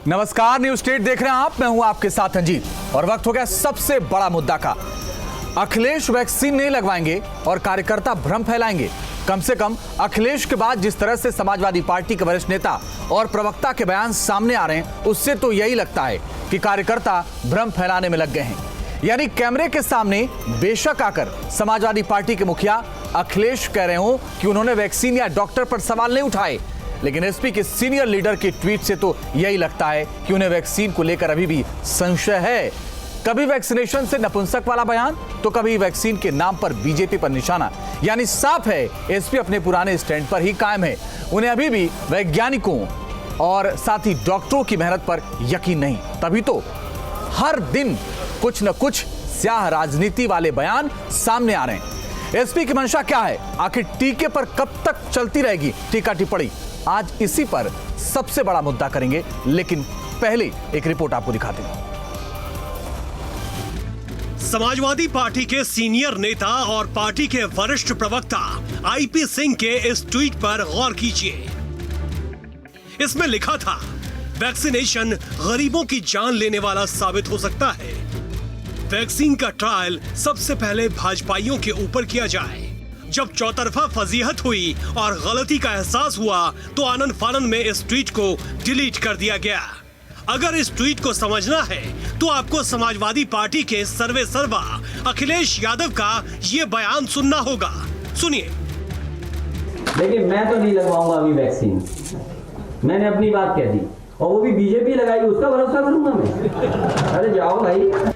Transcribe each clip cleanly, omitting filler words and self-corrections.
नमस्कार, news state देख रहे हैं आप। मैं हूं आपके साथ अंजीत और वक्त हो गया सबसे बड़ा मुद्दा का। अखिलेश वैक्सीन नहीं लगवाएंगे और कार्यकर्ता भ्रम फैलाएंगे। कम से कम अखिलेश के बाद जिस तरह से समाजवादी पार्टी के वरिष्ठ नेता और प्रवक्ता के बयान सामने आ रहे हैं, उससे तो यही लगता है कि कार्यकर्ता भ्रम फैलाने में लग गए हैं। यानी कैमरे के सामने बेशक आकर समाजवादी पार्टी के मुखिया अखिलेश कह रहे हो कि उन्होंने वैक्सीन या डॉक्टर पर सवाल नहीं उठाए, लेकिन एसपी के सीनियर लीडर के ट्वीट से तो यही लगता है कि उन्हें वैक्सीन को लेकर अभी भी संशय है। कभी वैक्सीनेशन से नपुंसक वाला बयान, तो कभी वैक्सीन के नाम पर बीजेपी पर निशाना। यानी साफ है एसपी अपने पुराने स्टैंड पर ही कायम है। उन्हें अभी भी वैज्ञानिकों और साथ ही डॉक्टरों की मेहनत पर यकीन नहीं। तभी तो हर दिन कुछ न कुछ स्याह राजनीति वाले बयान सामने आ रहे हैं। एसपी की मंशा क्या है? आखिर टीके पर कब तक चलती रहेगी टीका टिप्पणी? आज इसी पर सबसे बड़ा मुद्दा करेंगे, लेकिन पहले एक रिपोर्ट आपको दिखाते हैं। समाजवादी पार्टी के सीनियर नेता और पार्टी के वरिष्ठ प्रवक्ता आईपी सिंह के इस ट्वीट पर गौर कीजिए। इसमें लिखा था, वैक्सीनेशन गरीबों की जान लेने वाला साबित हो सकता है। वैक्सीन का ट्रायल सबसे पहले भाजपाइयों के ऊपर किया जाए। जब चौतरफा फजीहत हुई और गलती का एहसास हुआ तो आनन फानन में इस ट्वीट को डिलीट कर दिया गया। अगर इस ट्वीट को समझना है तो आपको समाजवादी पार्टी के सर्वे सर्वा अखिलेश यादव का ये बयान सुनना होगा। सुनिए। देखिए, मैं तो नहीं लगवाऊंगा अभी वैक्सीन। मैंने अपनी बात कह दी और वो भी बीजेपी लगाएगी, उसका भरोसा करूंगा मैं? अरे जाओ भाई।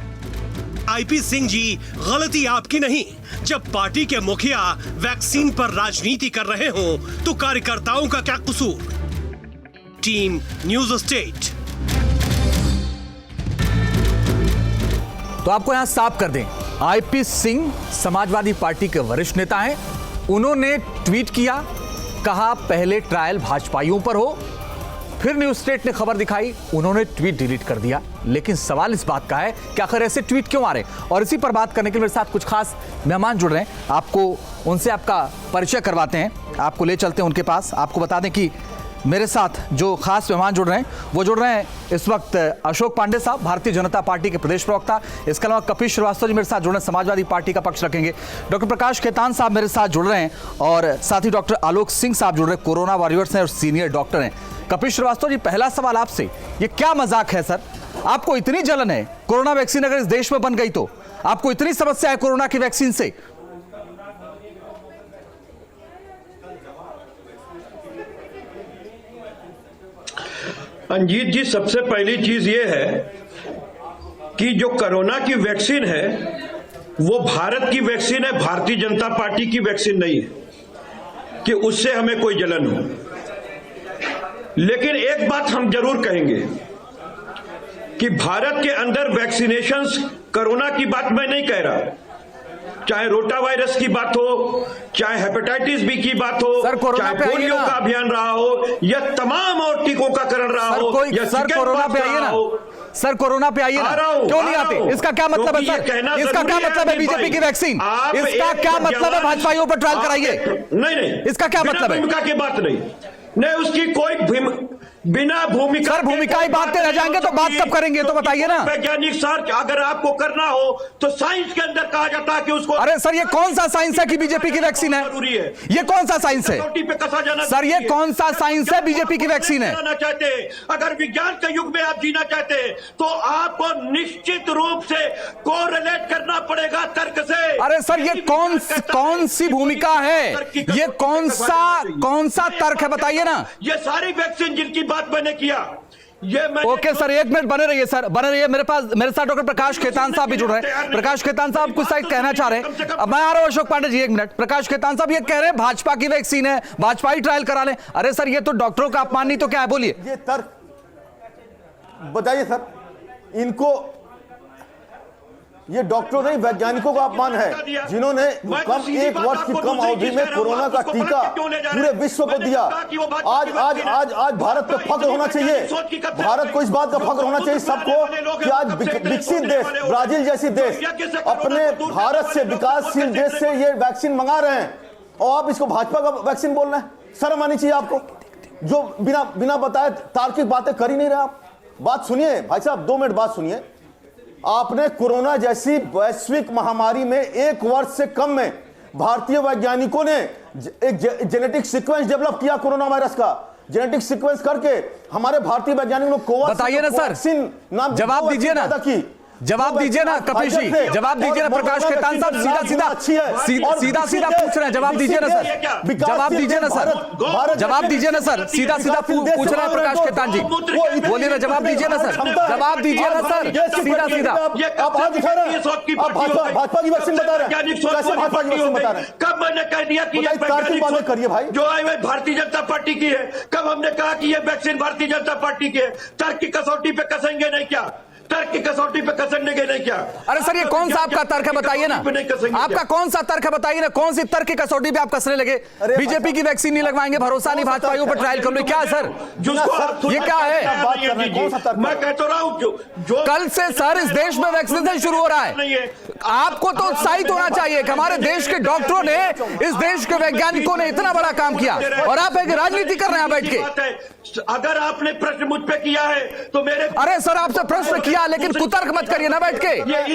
आईपी सिंह जी, गलती आपकी नहीं। जब पार्टी के मुखिया वैक्सीन पर राजनीति कर रहे हो तो कार्यकर्ताओं का क्या कसूर? Team news state. तो आपको यहां साफ कर दें, आईपी सिंह समाजवादी पार्टी के वरिष्ठ नेता हैं। उन्होंने ट्वीट किया, कहा पहले ट्रायल भाजपाइयों पर हो। फिर न्यूज स्टेट ने खबर दिखाई, उन्होंने ट्वीट डिलीट कर दिया। लेकिन सवाल इस बात का है कि आखिर ऐसे ट्वीट क्यों आ रहे हैं? और इसी पर बात करने के लिए मेरे साथ कुछ खास मेहमान जुड़ रहे हैं। आपको उनसे आपका परिचय करवाते हैं, आपको ले चलते हैं उनके पास। आपको बता दें कि मेरे साथ जो खास मेहमान जुड़ रहे हैं वो जुड़ रहे हैं इस वक्त अशोक पांडे साहब, भारतीय जनता पार्टी के प्रदेश प्रवक्ता। इसके अलावा कपिल श्रीवास्तव जी मेरे साथ जुड़ रहे हैं, समाजवादी पार्टी का पक्ष रखेंगे। डॉक्टर प्रकाश खेतान साहब मेरे साथ जुड़ रहे हैं और साथ ही डॉक्टर आलोक सिंह साहब जुड़ रहे हैं, कोरोना वॉरियर्स हैं और सीनियर डॉक्टर हैं। कपिल श्रीवास्तव जी, पहला सवाल आपसे, ये क्या मजाक है सर? आपको इतनी जलन है कोरोना वैक्सीन अगर इस देश में बन गई तो? आपको इतनी समस्या है कोरोना की वैक्सीन से? अंजीत जी, सबसे पहली चीज ये है कि जो कोरोना की वैक्सीन है वो भारत की वैक्सीन है, भारतीय जनता पार्टी की वैक्सीन नहीं है कि उससे हमें कोई जलन हो। लेकिन एक बात हम जरूर कहेंगे कि भारत के अंदर वैक्सीनेशंस, कोरोना की बात मैं नहीं कह रहा, चाहे रोटा वायरस की बात हो, चाहे हेपेटाइटिस बी की बात हो, चाहे पोलियो का अभियान रहा हो, या तमाम और टीकाकरण रहा हो, या सर कोरोना पे आइए ना, सर कोरोना पे आइए ना, क्यों नहीं आते? इसका क्या मतलब है सर? इसका क्या मतलब है बीजेपी की वैक्सीन? इसका क्या मतलब है भाजपाइयों पर ट्रायल कराइए? नहीं, इसका क्या मतलब है? भूमिका की बात नहीं, उसकी कोई बिना भूमिका। सर भूमिका ही बात रह जाएंगे तो बात कब करेंगे? तो बताइए ना। वैज्ञानिक सर, अगर आपको करना हो तो साइंस के अंदर कहा जाता है कि उसको। अरे सर, ये कौन सा साइंस है कि बीजेपी की वैक्सीन है? ये कौन सा साइंस है सर? ये कौन सा साइंस है बीजेपी की वैक्सीन है? चाहते, अगर विज्ञान के युग में आप जीना चाहते तो आपको निश्चित रूप से कोरिलेट करना पड़ेगा तर्क से। अरे सर, ये कौन सी भूमिका है? ये कौन सा तर्क है, बताइए ना। ये सारी वैक्सीन जिनकी बात मैंने किया, ये ओके सर, एक मिनट बने रहिए सर, बने रहिए। मेरे साथ डॉक्टर प्रकाश खेतान साहब भी जुड़ रहे हैं। प्रकाश खेतान साहब कुछ शायद कहना चाह रहे हैं। अब मैं आ रहा हूं अशोक पांडे जी, एक मिनट। प्रकाश खेतान साहब ये कह रहे हैं भाजपा की वैक्सीन है, भाजपा ही ट्रायल करा लें। अरे सर, ये तो डॉक्टरों का अपमान नहीं तो क्या है? बोलिए। ये तर्क बताइए सर, इनको ये डॉक्टरों नहीं वैज्ञानिकों का अपमान है जिन्होंने कम एक वर्ष की कम अवधि में कोरोना का टीका पूरे विश्व को दिया। आज आज आज आज भारत को फख्र होना चाहिए, भारत को इस बात का फख्र होना चाहिए सबको कि आज विकसित देश ब्राजील जैसी देश अपने भारत से, विकासशील देश से ये वैक्सीन मंगा रहे हैं और आप इसको भाजपा का वैक्सीन बोल रहे हैं। शर्म आनी चाहिए आपको, जो बिना बताए तार्किक बातें कर ही नहीं रहे आप। बात सुनिए भाई साहब, 2 मिनट बात सुनिए। आपने कोरोना जैसी वैश्विक महामारी में 1 वर्ष से कम में भारतीय वैज्ञानिकों ने एक जेनेटिक सीक्वेंस डेवलप किया कोरोना वायरस का। जेनेटिक सीक्वेंस करके हमारे भारतीय वैज्ञानिकों ने कोवैक्सीन, बताइए ना सर, जवाब दीजिए ना, जवाब दीजिए ना कपिल जी, जवाब दीजिए ना। प्रकाश खेतान साहब सीधा सीधा पूछ रहे हैं, जवाब दीजिए ना सर, जवाब दीजिए ना सर, जवाब दीजिए ना सर, सीधा सीधा पूछ रहे हैं प्रकाश खेतान जी, बोलिए ना, जवाब दीजिए ना सर, जवाब दीजिए ना सर, सीधा सीधा। आप हाथ उठा रहे हैं, आप भाजपा की वैक्सीन बता रहे हैं, कैसे भाजपा की वैक्सीन बता रहे हैं? कब मैंने कह दिया कि ये तार्किक बातें करिए भाई। जो आए हुए भारतीय जनता पार्टी की है, कब हमने कहा कि ये वैक्सीन भारतीय जनता पार्टी की है? तर्क की कसौटी पे कसेंगे नहीं क्या? तर्क की कसौटी पे कसने के नहीं क्या? अरे सर, ये कौन सा आपका तर्क है बताइए ना, आपका कौन सा तर्क है बताइए ना, कौन सी तर्क की कसौटी पे आप कसने लगे? बीजेपी की वैक्सीन नहीं लगवाएंगे, भरोसा नहीं, भाजपाइयों पर ट्रायल कर लो, क्या है सर, ये क्या है? मैं कह तो रहा हूं, जो कल से सर इस देश में वैक्सीनेशन शुरू हो रहा है, आपको तो उत्साहित होना चाहिए कि हमारे देश के डॉक्टरों ने, इस देश के वैज्ञानिकों ने इतना बड़ा काम किया और आप एक राजनीति कर रहे हैं बैठ के। अगर आपने प्रश्न मुझ पे किया है तो मेरे, अरे सर आपसे प्रश्न किया, लेकिन कुतर्क मत करिए ना बैठ के,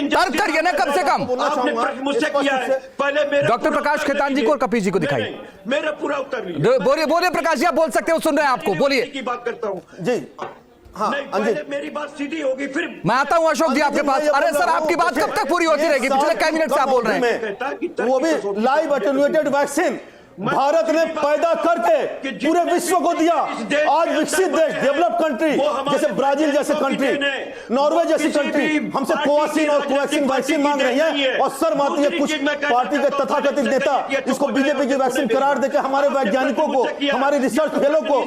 तर्क करिए ना कम से कम। आपने प्रश्न मुझसे किया है, पहले मेरे डॉक्टर प्रकाश खेतान जी को और कपिल जी को दिखाइए, मेरा पूरा उत्तर बोलिए, बोलिए प्रकाश जी, आप बोल सकते हो, सुन रहे हैं आपको, बोलिए। की बात करता हूं जी। हाँ, पहले मेरी बात सीधी होगी, फिर मैं आता हूं अशोक जी आपके पास। अरे सर आपकी बात कब तक पूरी होती रहेगी? पिछले कई मिनट से आप बोल रहे हैं, वो भी लाइव एटेन्यूएटेड वैक्सीन भारत ने पैदा करके पूरे विश्व को दिया। आज विकसित देश, डेवलप कंट्री जैसे ब्राजील जैसे कंट्री, नॉर्वे जैसी कंट्री हमसे कोवैक्सीन और कोवैक्सीन वैक्सीन मांग रही है, और सर मारती है कुछ पार्टी के तथाकथित नेता इसको बीजेपी की वैक्सीन करार देकर हमारे वैज्ञानिकों को, हमारे रिसर्च फेलो को,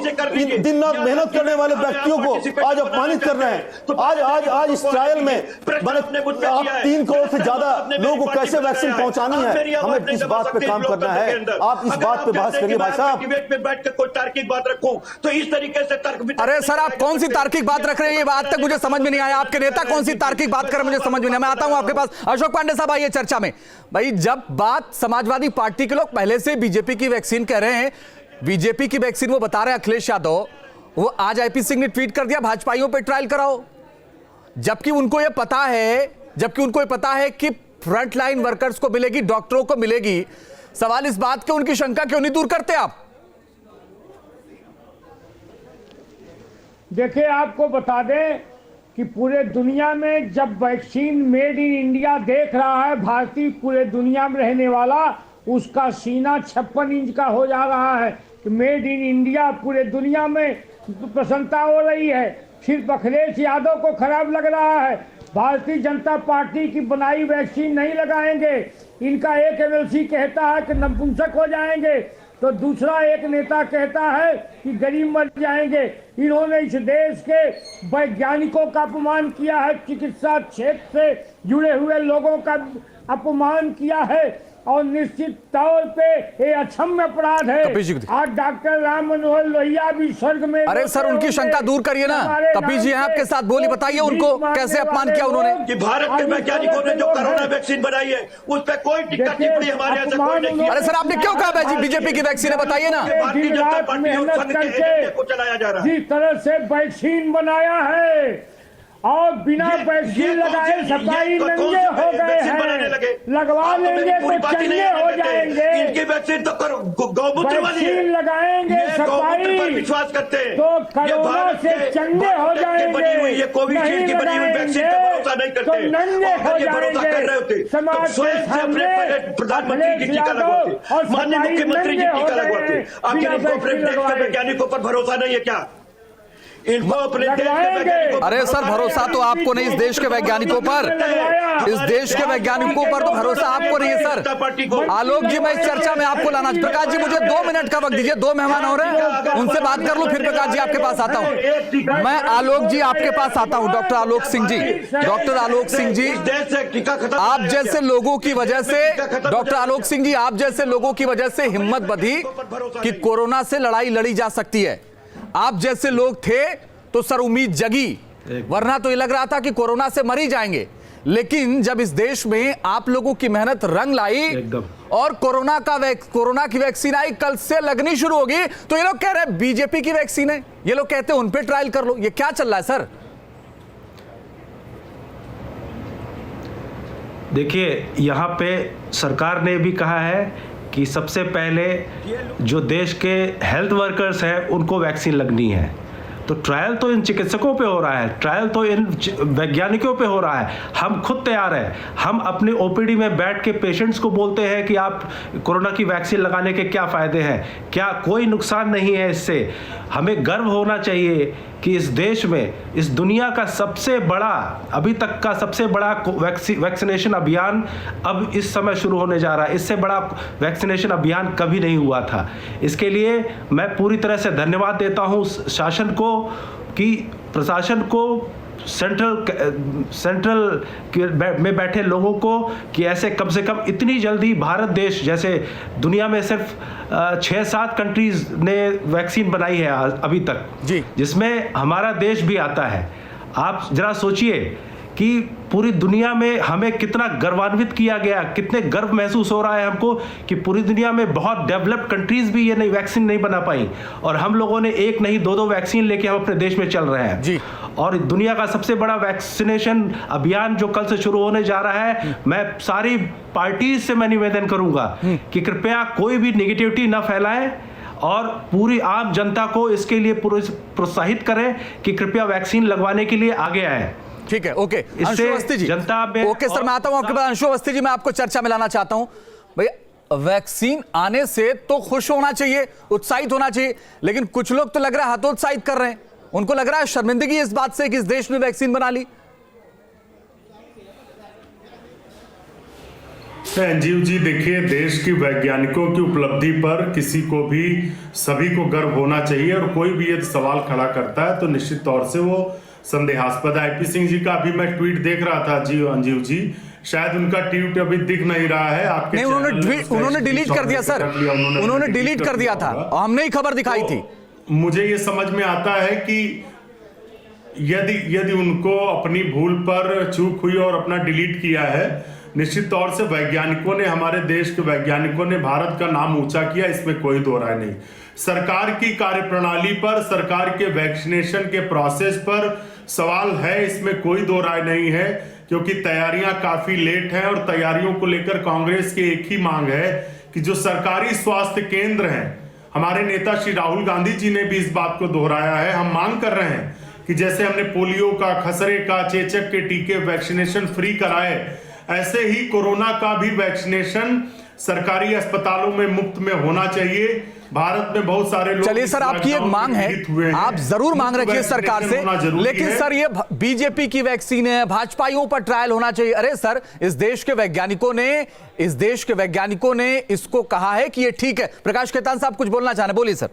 दिन रात मेहनत करने वाले व्यक्तियों को आज अपमानित कर रहे हैं। आज इस ट्रायल में आप 3 करोड़ से ज्यादा लोगों को कैसे वैक्सीन पहुंचानी है, हमें इस बात पे काम करना है। आप इस बात पे बहस करिए भाई साहब। डिबेट में बैठ कर कोई तार्किक बात रखूं तो इस तरीके से तर्क। अरे सर आप कौन सी तार्किक बात रख रहे हैं, ये बात तक मुझे समझ में नहीं आया। आपके नेता कौन सी तार्किक बात कर रहे हैं, मुझे समझ में नहीं। मैं आता हूं आपके पास, अशोक पांडे साहब आइए चर्चा में। भाई जब बात समाजवादी पार्टी के लोग पहले से बीजेपी की वैक्सीन कह रहे हैं, बीजेपी की वैक्सीन वो बता रहे हैं अखिलेश यादव, वो आज आईपी सिंह ने ट्वीट कर दिया भाजपाइयों पर ट्रायल कराओ, जबकि उनको यह पता है कि फ्रंटलाइन वर्कर्स को मिलेगी, डॉक्टरों को मिलेगी। सवाल इस बात के, उनकी शंका क्यों नहीं दूर करते आप? देखिए आपको बता दें कि पूरे दुनिया में जब वैक्सीन मेड इन इंडिया देख रहा है भारतीय, पूरे दुनिया में रहने वाला, उसका सीना 56 इंच का हो जा रहा है कि मेड इन इंडिया पूरे दुनिया में प्रसन्नता हो रही है। सिर्फ अखिलेश यादव को खराब लग रहा है, भारतीय जनता पार्टी की बनाई वैक्सीन नहीं लगाएंगे। इनका एक एमएलसी कहता है कि नपुंसक हो जाएंगे, तो दूसरा एक नेता कहता है कि गरीब मर जाएंगे। इन्होंने इस देश के वैज्ञानिकों का अपमान किया है, चिकित्सा क्षेत्र से जुड़े हुए लोगों का अपमान किया है, और निश्चित तौर पे ये अक्षम्य अपराध है। आज डॉक्टर राम मनोहर लोहिया भी स्वर्ग में। अरे सर उनकी शंका दूर करिए ना, कपिल जी हैं आपके साथ, बोलिए, बताइए उनको कैसे अपमान किया उन्होंने। कि भारत के वैज्ञानिकों ने जो कोरोना वैक्सीन बनाई है उस पर कोई टिक्का टिप्पणी हमारे यहाँ से कोई नहीं की। अरे सर आपने क्यों कहा बीजेपी की वैक्सीन है, बताइए ना। भारतीय जनता पार्टी और संघ के एजेंडे को चलाया जा रहा है। जिस तरह से वैक्सीन बनाया है और बिना वैक्सीन लगाए सफाई नंगे हो गए हैं, लगवा लेंगे तो चंगे हो जाएंगे। इनकी वैक्सीन तो गौमूत्र वाली है, लगाएंगे सफाई पर विश्वास करते हैं तो कोरोना से चंगे हो जाएंगे। ये कोविशील्ड की बनी हुई वैक्सीन पर भरोसा नहीं करते, तो नंगे हो भरोसा कर रहे होते समाज स्वयं से अपने प्रधानमंत्री की टीका लगवाते, माननीय मुख्यमंत्री की टीका लगवाते। आखिर इनको अपने देश के वैज्ञानिकों पर भरोसा नहीं है क्या? इनको अपने देश के वैज्ञानिकों। अरे सर भरोसा तो आपको नहीं इस देश के वैज्ञानिकों पर, इस देश के वैज्ञानिकों पर तो भरोसा आपको नहीं है सर। आलोक जी मैं इस चर्चा में आपको लाना, प्रकाश जी मुझे 2 मिनट का वक्त दीजिए, 2 मेहमान हो रहे हैं, उनसे बात कर लूं, फिर प्रकाश जी आपके पास आता हूं। मैं आलोक जी आपके पास आता हूं, डॉक्टर आलोक सिंह जी। डॉक्टर आलोक सिंह जी, आप जैसे लोगों की वजह से, डॉक्टर आलोक सिंह जी आप जैसे लोगों की वजह से हिम्मत बधी कि कोरोना से लड़ाई लड़ी जा सकती है। आप जैसे लोग थे तो सर उम्मीद जगी, वरना तो ये लग रहा था कि कोरोना से मर ही जाएंगे। लेकिन जब इस देश में आप लोगों की मेहनत रंग लाई और कोरोना की वैक्सीन आई, कल से लगनी शुरू होगी, तो ये लोग कह रहे हैं बीजेपी की वैक्सीन है, ये लोग कहते हैं उन पे ट्रायल कर लो। ये क्या चल रहा है सर? देखिए, यहाँ पे सरकार ने भी कहा है कि सबसे पहले जो देश के हेल्थ वर्कर्स हैं उनको वैक्सीन लगनी है। तो ट्रायल तो इन चिकित्सकों पे हो रहा है, ट्रायल तो इन वैज्ञानिकों पे हो रहा है। हम खुद तैयार हैं, हम अपने ओपीडी में बैठ के पेशेंट्स को बोलते हैं कि आप कोरोना की वैक्सीन लगाने के क्या फ़ायदे हैं, क्या कोई नुकसान नहीं है इससे। हमें गर्व होना चाहिए कि इस देश में, इस दुनिया का सबसे बड़ा, अभी तक का सबसे बड़ा वैक्सीनेशन अभियान अब इस समय शुरू होने जा रहा है। इससे बड़ा वैक्सीनेशन अभियान कभी नहीं हुआ था। इसके लिए मैं पूरी तरह से धन्यवाद देता हूँ शासन को, कि प्रशासन को, सेंट्रल में बैठे लोगों को, कि ऐसे कम से कम इतनी जल्दी भारत देश जैसे दुनिया में सिर्फ 6-7 कंट्रीज ने वैक्सीन बनाई है अभी तक जी, जिसमें हमारा देश भी आता है। आप जरा सोचिए कि पूरी दुनिया में हमें कितना गर्वान्वित किया गया, कितने गर्व महसूस हो रहा है हमको कि पूरी दुनिया में बहुत डेवलप्ड कंट्रीज भी ये वैक्सीन नहीं बना पाई, और हम लोगों ने एक नहीं 2-2 वैक्सीन लेके हम अपने देश में चल रहे हैं जी। और दुनिया का सबसे बड़ा वैक्सीनेशन अभियान जो कल से शुरू होने जा रहा है, मैं सारी पार्टीज से मैं निवेदन करूंगा कि कृपया कोई भी नेगेटिविटी ना फैलाएं और पूरी आम जनता को इसके लिए प्रोत्साहित करें कि कृपया वैक्सीन लगवाने के लिए आगे आए। ठीक है, ओके अंशु अवस्थी जी, जनता में ओके सर, मैं आता हूं आपके पास। अंशु अवस्थी जी, मैं आपको चर्चा में लाना चाहता हूं। भैया, वैक्सीन आने से तो खुश होना चाहिए, उत्साहित होना चाहिए, लेकिन कुछ लोग तो लग रहा है हतोत्साहित कर रहे हैं। उनको लग रहा है शर्मिंदगी इस बात से कि इस देश ने वैक्सीन बना ली। संजीव जी, देखिए, देश की वैज्ञानिकों की उपलब्धि पर किसी को भी, सभी को गर्व होना चाहिए, और कोई भी ये सवाल खड़ा करता है तो निश्चित तौर से वो संदेहास्पद है। आईपी सिंह जी का अभी मैं ट्वीट देख रहा था जी, अंजीव जी, शायद उनका ट्वीट अभी दिख नहीं रहा है आपके। नहीं, उन्होंने डिलीट कर दिया सर, उन्होंने डिलीट कर दिया था, हमने ही खबर दिखाई थी। मुझे ये समझ में आता है कि यदि उनको अपनी भूल पर चूक हुई और अपना डिलीट किया है, निश्चित तौर से वैज्ञानिकों ने, हमारे देश के वैज्ञानिकों ने भारत का नाम ऊंचा किया, इसमें कोई दो राय नहीं। सरकार की कार्यप्रणाली पर, सरकार के वैक्सीनेशन के प्रोसेस पर सवाल है, इसमें कोई दो राय नहीं है, क्योंकि तैयारियां काफी लेट हैं, और तैयारियों को लेकर कांग्रेस की एक ही मांग है कि जो सरकारी स्वास्थ्य केंद्र हैं, हमारे नेता श्री राहुल गांधी जी ने भी इस बात को दोहराया है, हम मांग कर रहे हैं कि जैसे हमने पोलियो का, खसरे का, चेचक के टीके वैक्सीनेशन फ्री कराए, ऐसे ही कोरोना का भी वैक्सीनेशन सरकारी अस्पतालों में मुफ्त में होना चाहिए। भारत में बहुत सारे लोग, चलिए सर, आपकी एक मांग है, आप जरूर मांग रखिए सरकार से, लेकिन सर ये बीजेपी की वैक्सीन है, भाजपाइयों पर ट्रायल होना चाहिए। अरे सर, इस देश के वैज्ञानिकों ने इसको कहा है कि ये ठीक है। प्रकाश खेतान साहब कुछ बोलना चाह रहे हैं, बोलिए सर।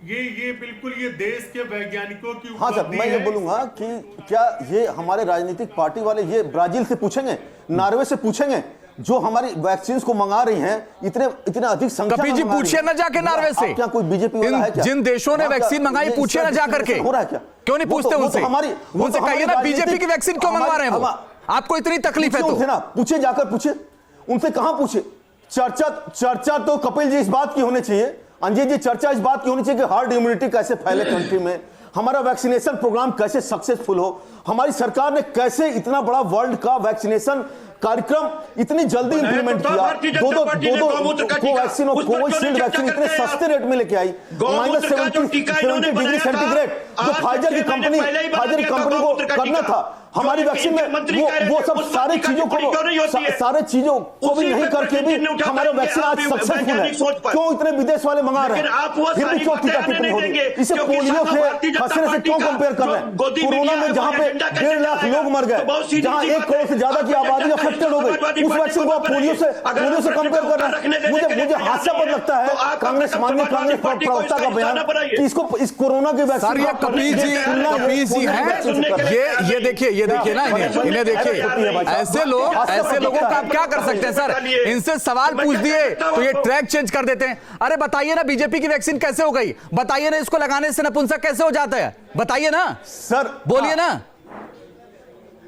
ये बिल्कुल ये देश के वैज्ञानिकों की हाँ सर, मैं ये बोलूंगा कि क्या ये हमारे राजनीतिक पार्टी वाले ये ब्राजील से पूछेंगे, नॉर्वे से पूछेंगे, जो हमारी वैक्सीन को मंगा रही हैं, इतने अधिक संख्या कपिल जी, पूछिए ना जाके नॉर्वे से, क्या कोई बीजेपी वाला है क्या? जिन देशों ने वैक्सीन मंगाई, पूछिए ना जाकर के, हो रहा है क्या? क्यों नहीं पूछते उनसे? उनसे कहिए ना बीजेपी की वैक्सीन क्यों मंगवा रहे हैं वो? आपको इतनी तकलीफ है तो ना पूछे, जाकर पूछे उनसे, कहां पूछे? चर्चा तो कपिल जी इस बात की होनी चाहिए, अंजीत जी, चर्चा इस बात की होनी चाहिए कि हार्ड इम्यूनिटी कैसे फैले कंट्री में, हमारा वैक्सीनेशन प्रोग्राम कैसे सक्सेसफुल हो, हमारी सरकार ने कैसे इतना बड़ा वर्ल्ड का वैक्सीनेशन कार्यक्रम इतनी जल्दी इंप्लीमेंट किया, दो कोवैक्सीन और कोविशील्ड वैक्सीन इतने सस्ते रेट में लेके आई, -70 डिग्री सेंटीग्रेड, जो फाइजर की कंपनी को करना था, हमारी वैक्सीन में वो सब सारे चीजों को भी नहीं करके भी हमारा वैक्सीन आज सक्सेसफुल है। क्यों इतने विदेश वाले मंगा रहे हैं? फिर भी क्यों टीका टिप्पणी हो रही है? इसे पोलियो से, खसरे से क्यों कंपेयर कर रहे हैं? कोरोना में जहां पे 1.5 लाख लोग मर गए, जहां 1 करोड़ से ज्यादा की आबादी अफेक्टेड हो गई, उस वैक्सीन को पोलियो से कंपेयर कर रहे हैं। मुझे हास्यास्पद लगता है कांग्रेस प्रवक्ता का बयान कि इसको, इस कोरोना के वैक्सीन, कपिल जी हैं, ये देखिए ना, इन्हें देखिए, ऐसे लोगों का आप क्या कर सकते हैं सर? इनसे सवाल पूछ दिए तो ये ट्रैक चेंज कर देते हैं। अरे बताइए ना, बीजेपी की वैक्सीन कैसे हो गई? बताइए ना, इसको लगाने से नपुंसक कैसे हो जाता है? बताइए ना सर, बोलिए ना।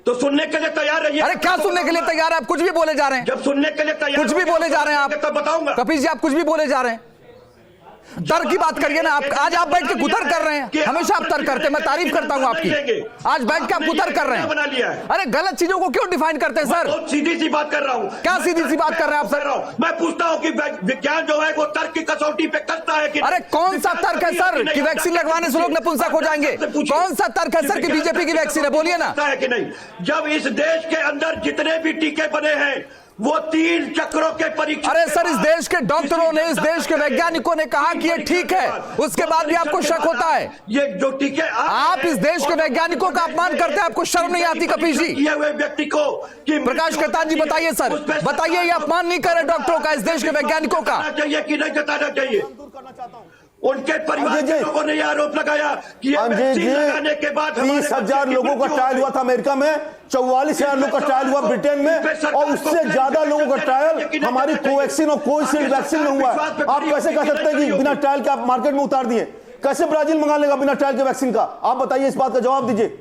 तो सुनने के लिए तैयार रहिए। अरे क्या सुनने के लिए तैयार है? आप कुछ भी बोले जा रहे हैं, जब सुनने के लिए तैयार कुछ भी बोले जा रहे हैं आप, तब बताऊंगा। कपिल जी, आप कुछ भी बोले जा रहे हैं। तर्क की बात करिए ना आप। आज आप बैठ के कुतर कर रहे हैं, हमेशा आप तर्क करते हैं, मैं तारीफ करता हूं आपकी। आज बैठ के आप कुतर कर रहे हैं। अरे गलत चीजों को क्यों डिफाइन करते हैं सर? सीधी सी बात कर रहा हूं। क्या सीधी सी बात कर रहे हैं आप सर? मैं पूछता हूं कि विज्ञान जो है वो तर्क की कसौटी पे करता है कि अरे कौन सा तर्क है सर कि वैक्सीन लगवाने से लोग नपुंसक हो जाएंगे? कौन सा तर्क है सर कि बीजेपी की वैक्सीन है? बोलिए ना। है कि नहीं? जब इस देश के अंदर जितने भी टीके बने हैं वो 3 चक्रों के परीक्षण। अरे सर, इस देश के डॉक्टरों ने, इस देश के वैज्ञानिकों ने कहा कि ये ठीक है, उसके बाद भी आपको शक होता है। ये जो टीके आप इस देश के वैज्ञानिकों का अपमान करते हैं, आपको शर्म नहीं आती कपीश जी? ये हुए व्यक्ति को कि प्रकाश केतान जी बताइए सर, बताइए ये अपमान नहीं करे डॉक्टरों का, इस देश के वैज्ञानिकों का? चाहिए कि नहीं जताना चाहिए? उनके परिवार के लोगों ने यह आरोप लगाया कि वैक्सीन लगाने के बाद 30,000 लोगों का ट्रायल हुआ था अमेरिका में, 44,000 लोगों का ट्रायल हुआ ब्रिटेन में, और उससे ज्यादा लोगों का ट्रायल हमारी कोवैक्सीन और कोविशील्ड वैक्सीन में हुआ है। आप कैसे कह सकते हैं कि बिना ट्रायल के आप मार्केट में उतार दिए? कैसे ब्राजील मंगा लेगा बिना ट्रायल के वैक्सीन का? आप बताइए, इस बात का जवाब दीजिए।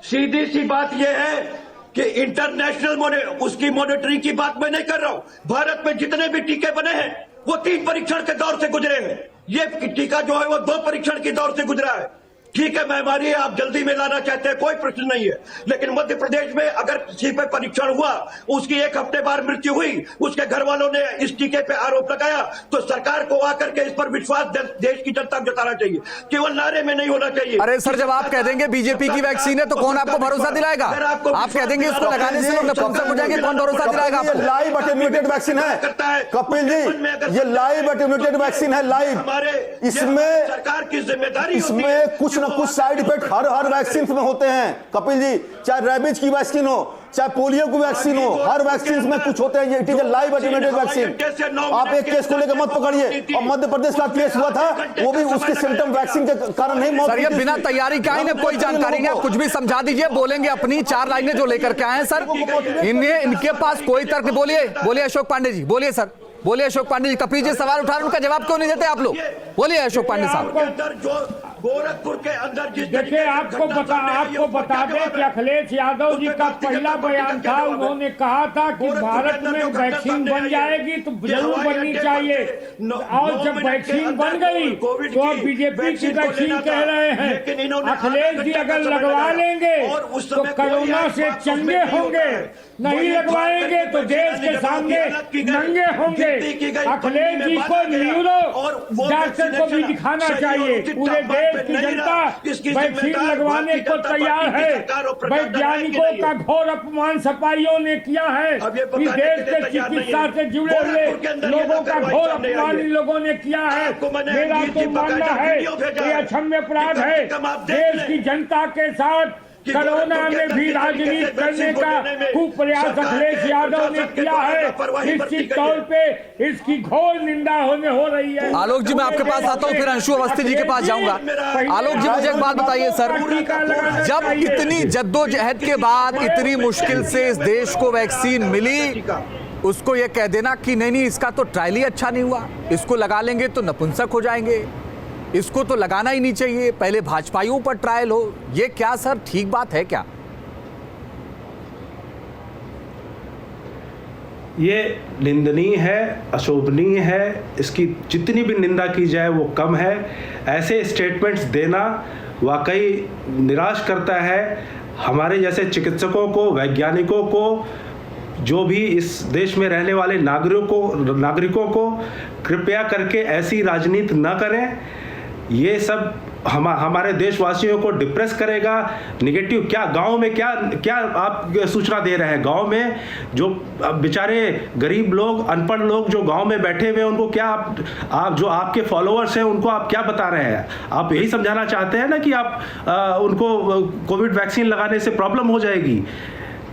सीधी सी बात यह है कि इंटरनेशनल उसकी मॉनिटरिंग की बात मैं नहीं कर रहा हूं। भारत में जितने भी टीके बने हैं वो 3 परीक्षण के दौर से गुजरे हैं। ये टीका जो है वो 2 परीक्षण के दौर से गुजरा है। ठीक है, महामारी है, आप जल्दी में लाना चाहते हैं, कोई प्रश्न नहीं है, लेकिन मध्य प्रदेश में अगर किसी पे परीक्षण हुआ, उसकी 1 हफ्ते बाद मृत्यु हुई, उसके घर वालों ने इस टीके पे आरोप लगाया, तो सरकार को आकर के इस पर विश्वास देश की जनता को जताना चाहिए, केवल नारे में नहीं होना चाहिए। अरे सर, जब आप कह देंगे बीजेपी की वैक्सीन है तो कौन आपको भरोसा दिलाएगा? आप कह देंगे इसको लगाने से लोग नपुंसक हो जाएंगे, कौन भरोसा दिलाएगा आपको? लाइव अटेन्यूएटेड वैक्सीन है कपिल जी, ये लाइव अटेन्यूएटेड वैक्सीन है, लाइव। इसमें सरकार की जिम्मेदारी, इसमें कुछ न कुछ साइड इफेक्ट हर वैक्सीन में होते हैं कपिल जी, चाहे रेबीज की वैक्सीन हो, चाहे पोलियो की वैक्सीन हो, हर वैक्सीन में कुछ होते हैं। It is a live attenuated vaccine. आप एक केस को लेकर मत पकड़िए। और मध्य प्रदेश का केस हुआ था, वो भी उसके सिम्टम वैक्सीन के कारण नहीं मौत। सर, ये बिना तैयारी के आए, कोई जानकारी नहीं, आप कुछ भी समझा दीजिए, बोलेंगे अपनी 4 लाइनें जो लेकर के आए हैं सर। इनके पास कोई तर्क। बोलिए अशोक पांडे जी, बोलिए सर, बोलिए अशोक पांडे जी। कपिल जी सवाल उठा रहे, उनका जवाब क्यों नहीं देते आप लोग? बोलिए अशोक पांडे साहब। गोरखपुर के अंदर देखिए, आपको बता दें कि अखिलेश यादव जी का पहला बयान था, उन्होंने कहा था कि भारत में वैक्सीन बन जाएगी तो जरूर बननी चाहिए, और जब वैक्सीन बन गई तो अब बीजेपी की वैक्सीन कह रहे हैं। अखिलेश जी अगर लगवा लेंगे तो कोरोना से चंगे होंगे, नहीं लगवाएंगे तो देश के सामने नंगे होंगे। अखिलेश जी को न्यूरो डॉक्टर को भी दिखाना चाहिए। पूरे देश की जनता वैक्सीन लगवाने को तैयार है। वैज्ञानिकों का घोर अपमान सपाइयों ने किया है। इस देश के चिकित्सा से जुड़े हुए लोगों का घोर अपमान इन लोगों ने किया है। मेरा तो मानना है कि अक्षम्य अपराध है। देश की जनता के साथ कोरोना में भी राजनीति करने का खूब प्रयास अखिलेश यादव ने किया है। निश्चित तौर पे इसकी घोर निंदा हो रही है। आलोक जी, मैं आपके पास आता हूँ, फिर अंशु अवस्थी जी के पास जाऊंगा। आलोक जी, मुझे एक बात बताइए सर, जब इतनी जद्दोजहद के बाद इतनी मुश्किल से इस देश को वैक्सीन मिली, उसको ये कह देना कि नहीं इसका तो ट्रायल ही अच्छा नहीं हुआ, इसको लगा लेंगे तो नपुंसक हो जाएंगे, इसको तो लगाना ही नहीं चाहिए, पहले भाजपाइयों पर ट्रायल हो, ये क्या सर ठीक बात है क्या? ये निंदनीय है, अशोभनीय है, इसकी जितनी भी निंदा की जाए वो कम है। ऐसे स्टेटमेंट्स देना वाकई निराश करता है हमारे जैसे चिकित्सकों को, वैज्ञानिकों को, जो भी इस देश में रहने वाले नागरिकों को कृपया करके ऐसी राजनीति न करें। ये सब हमारे देशवासियों को डिप्रेस करेगा, निगेटिव। क्या गांव में क्या आप सूचना दे रहे हैं? गांव में जो बेचारे गरीब लोग, अनपढ़ लोग जो गांव में बैठे हुए हैं, उनको क्या आप जो आपके फॉलोअर्स हैं उनको आप क्या बता रहे हैं? आप यही समझाना चाहते हैं ना कि आप उनको कोविड वैक्सीन लगाने से प्रॉब्लम हो जाएगी?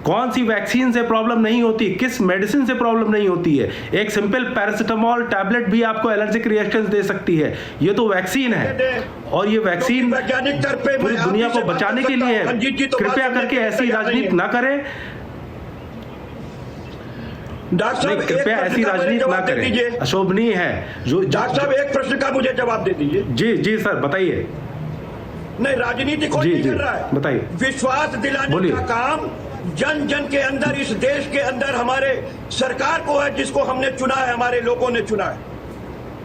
कौन सी वैक्सीन से प्रॉब्लम नहीं होती, किस मेडिसिन से प्रॉब्लम नहीं होती है? एक सिंपल पैरासिटामोल टैबलेट भी आपको एलर्जिक रिएक्शंस दे सकती है। ये तो वैक्सीन है, और ये वैक्सीन पूरी दुनिया को बचाने के लिए है। कृपया करके ऐसी राजनीति ना करें, कृपया ऐसी राजनीति ना करें, अशोभनीय है। जो डॉक्टर साहब, एक प्रश्न का मुझे जवाब दे दीजिए। जी सर, बताइए। नहीं, राजनीति कोई नहीं कर रहा है, बताइए। विश्वास दिलाने का काम जन जन के अंदर, इस देश के अंदर हमारे सरकार को है, जिसको हमने चुना है, हमारे लोगों ने चुना है।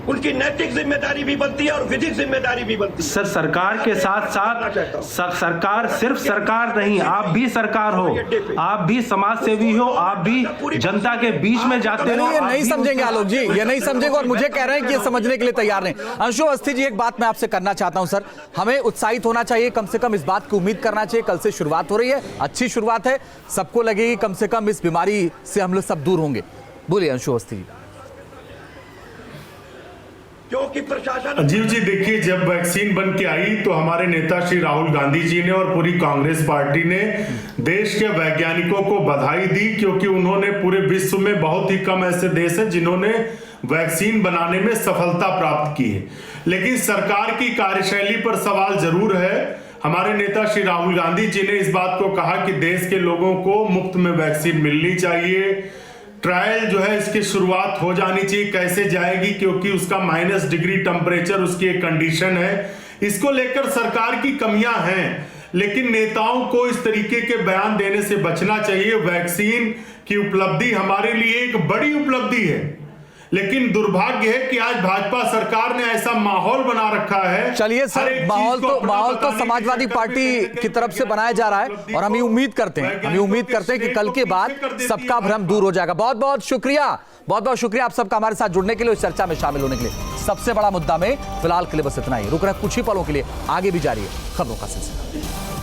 उनकी नैतिक जिम्मेदारी भी बनती है और विधिक जिम्मेदारी भी बनती है। सर, सरकार के साथ साथ सरकार सिर्फ सरकार नहीं, आप भी सरकार हो, आप भी समाज सेवी हो, आप भी जनता के बीच में जाते हो। ये नहीं समझेंगे आलोक जी, ये नहीं समझेंगे और मुझे कह रहे हैं कि ये समझने के लिए तैयार नहीं। अंशु अवस्थी जी, एक बात मैं आपसे करना चाहता हूं सर, हमें उत्साहित होना चाहिए, कम से कम इस बात की उम्मीद करना चाहिए, कल से शुरुआत हो रही है, अच्छी शुरुआत है, सबको लगेगी कम से कम इस बीमारी से हम लोग सब दूर होंगे। बोलिए अंशु अवस्थी जी। क्योंकि प्रशासन, अजीब जी, देखिए, जब वैक्सीन बन के आई तो हमारे नेता श्री राहुल गांधी जी ने और पूरी कांग्रेस पार्टी ने देश के वैज्ञानिकों को बधाई दी, क्योंकि उन्होंने पूरे विश्व में बहुत ही कम ऐसे देश हैं जिन्होंने वैक्सीन बनाने में सफलता प्राप्त की है। लेकिन सरकार की कार्यशैली पर सवाल जरूर है। हमारे नेता श्री राहुल गांधी जी ने इस बात को कहा कि देश के लोगों को मुफ्त में वैक्सीन मिलनी चाहिए, ट्रायल जो है इसकी शुरुआत हो जानी चाहिए। कैसे जाएगी, क्योंकि उसका -डिग्री टेम्परेचर उसकी एक कंडीशन है। इसको लेकर सरकार की कमियां हैं, लेकिन नेताओं को इस तरीके के बयान देने से बचना चाहिए। वैक्सीन की उपलब्धि हमारे लिए एक बड़ी उपलब्धि है, लेकिन दुर्भाग्य है कि आज भाजपा सरकार ने ऐसा माहौल बना रखा है। चलिए सर, माहौल तो समाजवादी पार्टी की तरफ से बनाया जा रहा है और हम ये उम्मीद करते हैं कि कल के बाद सबका भ्रम दूर हो जाएगा। बहुत बहुत शुक्रिया आप सबका हमारे साथ जुड़ने के लिए, इस चर्चा में शामिल होने के लिए। सबसे बड़ा मुद्दा में फिलहाल के लिए बस इतना ही। रुक रहे कुछ ही पलों के लिए, आगे भी जारी है खबरों का सिलसिला।